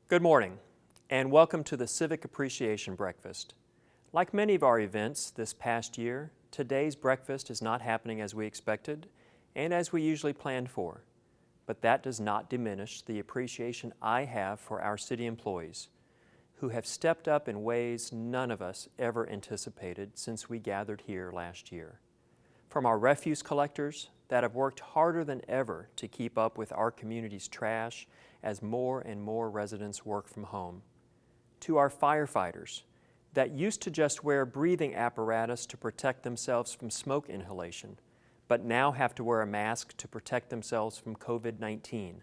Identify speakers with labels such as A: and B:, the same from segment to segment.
A: Good morning, and welcome to the Civic Appreciation Breakfast. Like many of our events this past year, today's breakfast is not happening as we expected and as we usually planned for. But that does not diminish the appreciation I have for our city employees, who have stepped up in ways none of us ever anticipated since we gathered here last year. From our refuse collectors that have worked harder than ever to keep up with our community's trash as more and more residents work from home, to our firefighters that used to just wear breathing apparatus to protect themselves from smoke inhalation, but now have to wear a mask to protect themselves from COVID-19,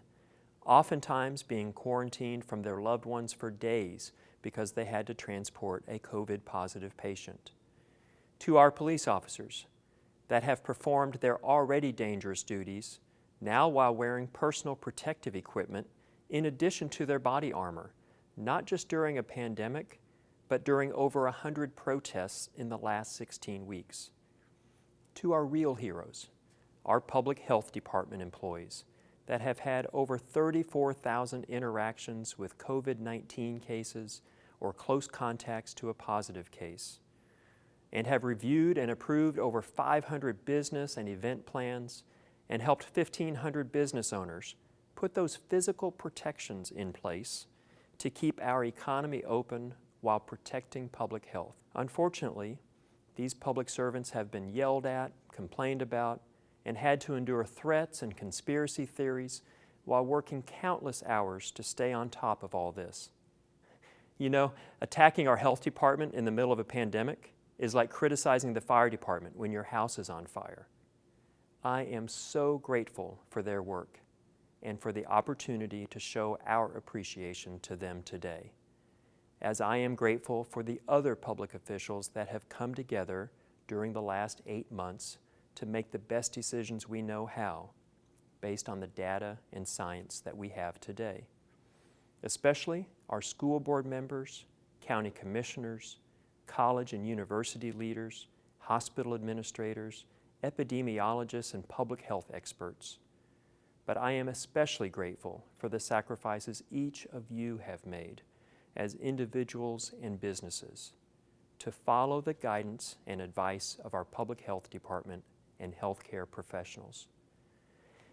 A: oftentimes being quarantined from their loved ones for days because they had to transport a COVID-positive patient. To our police officers that have performed their already dangerous duties, now while wearing personal protective equipment in addition to their body armor, not just during a pandemic, but during over 100 protests in the last 16 weeks. To our real heroes, our public health department employees that have had over 34,000 interactions with COVID-19 cases or close contacts to a positive case, and have reviewed and approved over 500 business and event plans and helped 1,500 business owners put those physical protections in place to keep our economy open while protecting public health. Unfortunately, these public servants have been yelled at, complained about, and had to endure threats and conspiracy theories while working countless hours to stay on top of all this. You know, attacking our health department in the middle of a pandemic is like criticizing the fire department when your house is on fire. I am so grateful for their work and for the opportunity to show our appreciation to them today, as I am grateful for the other public officials that have come together during the last 8 months to make the best decisions we know how, based on the data and science that we have today. Especially our school board members, county commissioners, college and university leaders, hospital administrators, epidemiologists, and public health experts. But I am especially grateful for the sacrifices each of you have made as individuals and businesses to follow the guidance and advice of our public health department and healthcare professionals.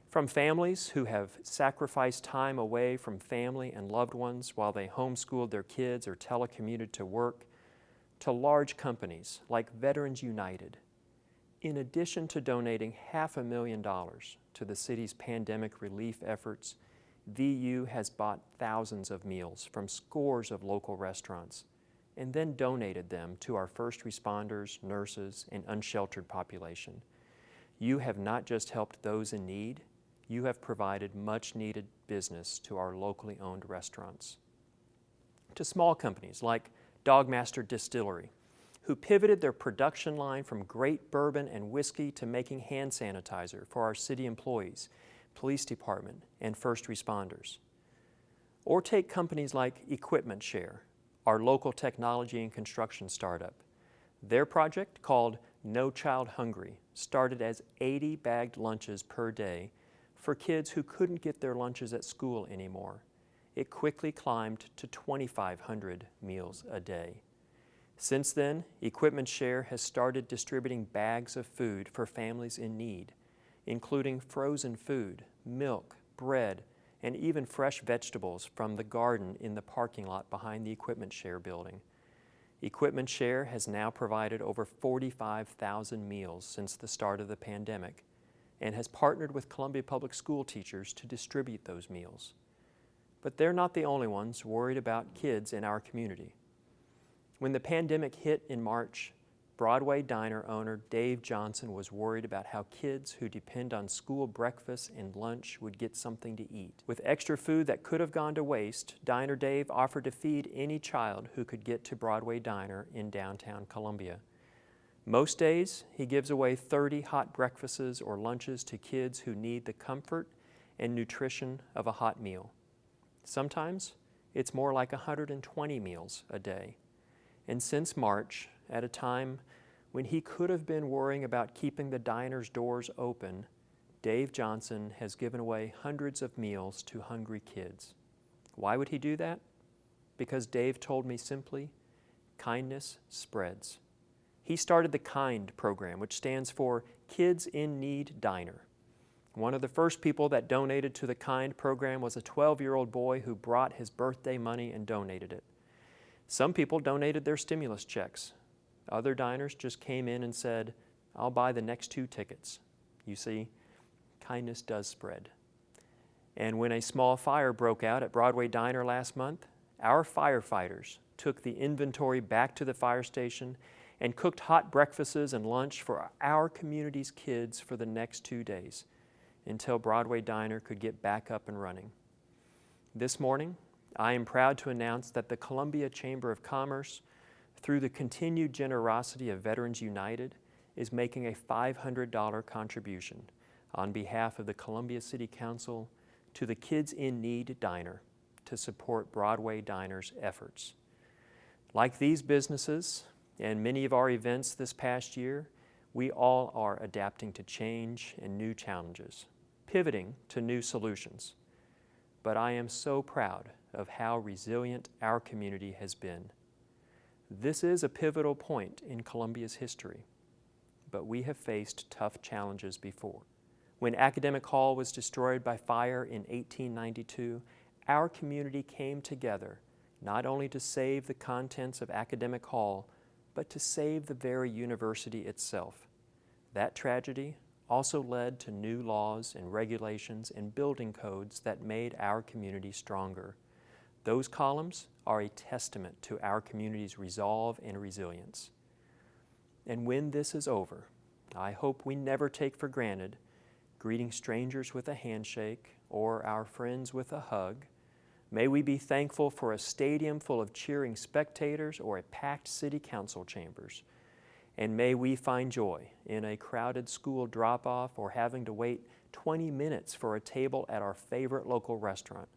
A: From families who have sacrificed time away from family and loved ones while they homeschooled their kids or telecommuted to work, to large companies like Veterans United, in addition to donating $500,000 to the city's pandemic relief efforts, VU has bought thousands of meals from scores of local restaurants and then donated them to our first responders, nurses, and unsheltered population. You have not just helped those in need, you have provided much-needed business to our locally owned restaurants. To small companies like Dogmaster Distillery, who pivoted their production line from great bourbon and whiskey to making hand sanitizer for our city employees, police department, and first responders. Or take companies like Equipment Share, our local technology and construction startup. Their project, called No Child Hungry, started as 80 bagged lunches per day for kids who couldn't get their lunches at school anymore. It quickly climbed to 2,500 meals a day. Since then, Equipment Share has started distributing bags of food for families in need, including frozen food, milk, bread, and even fresh vegetables from the garden in the parking lot behind the Equipment Share building. Equipment Share has now provided over 45,000 meals since the start of the pandemic and has partnered with Columbia Public School teachers to distribute those meals. But they're not the only ones worried about kids in our community. When the pandemic hit in March, Broadway Diner owner Dave Johnson was worried about how kids who depend on school breakfast and lunch would get something to eat. With extra food that could have gone to waste, Diner Dave offered to feed any child who could get to Broadway Diner in downtown Columbia. Most days, he gives away 30 hot breakfasts or lunches to kids who need the comfort and nutrition of a hot meal. Sometimes, it's more like 120 meals a day. And since March, at a time when he could have been worrying about keeping the diner's doors open, Dave Johnson has given away hundreds of meals to hungry kids. Why would he do that? because Dave told me simply, kindness spreads. He started the KIND program, which stands for Kids in Need Diner. One of the first people that donated to the KIND program was a 12-year-old boy who brought his birthday money and donated it. Some people donated their stimulus checks. Other diners just came in and said, "I'll buy the next 2 tickets." You see, kindness does spread. And when a small fire broke out at Broadway Diner last month, our firefighters took the inventory back to the fire station and cooked hot breakfasts and lunch for our community's kids for the next 2 days until Broadway Diner could get back up and running. This morning, I am proud to announce that the Columbia Chamber of Commerce, through the continued generosity of Veterans United, is making a $500 contribution on behalf of the Columbia City Council to the Kids in Need Diner to support Broadway Diner's efforts. Like these businesses and many of our events this past year, we all are adapting to change and new challenges, pivoting to new solutions. But I am so proud of how resilient our community has been. This is a pivotal point in Columbia's history, but we have faced tough challenges before. When Academic Hall was destroyed by fire in 1892, our community came together not only to save the contents of Academic Hall, but to save the very university itself. That tragedy also led to new laws and regulations and building codes that made our community stronger. Those columns are a testament to our community's resolve and resilience. And when this is over, I hope we never take for granted greeting strangers with a handshake or our friends with a hug. May we be thankful for a stadium full of cheering spectators or a packed city council chambers. And may we find joy in a crowded school drop-off or having to wait 20 minutes for a table at our favorite local restaurant.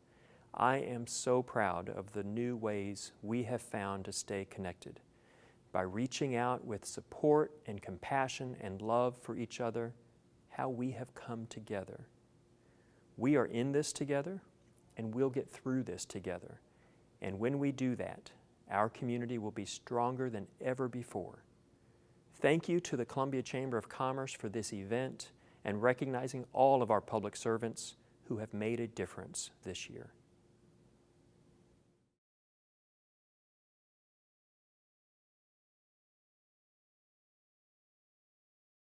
A: I am so proud of the new ways we have found to stay connected. By reaching out with support and compassion and love for each other, how we have come together. We are in this together, and we'll get through this together. And when we do that, our community will be stronger than ever before. Thank you to the Columbia Chamber of Commerce for this event and recognizing all of our public servants who have made a difference this year.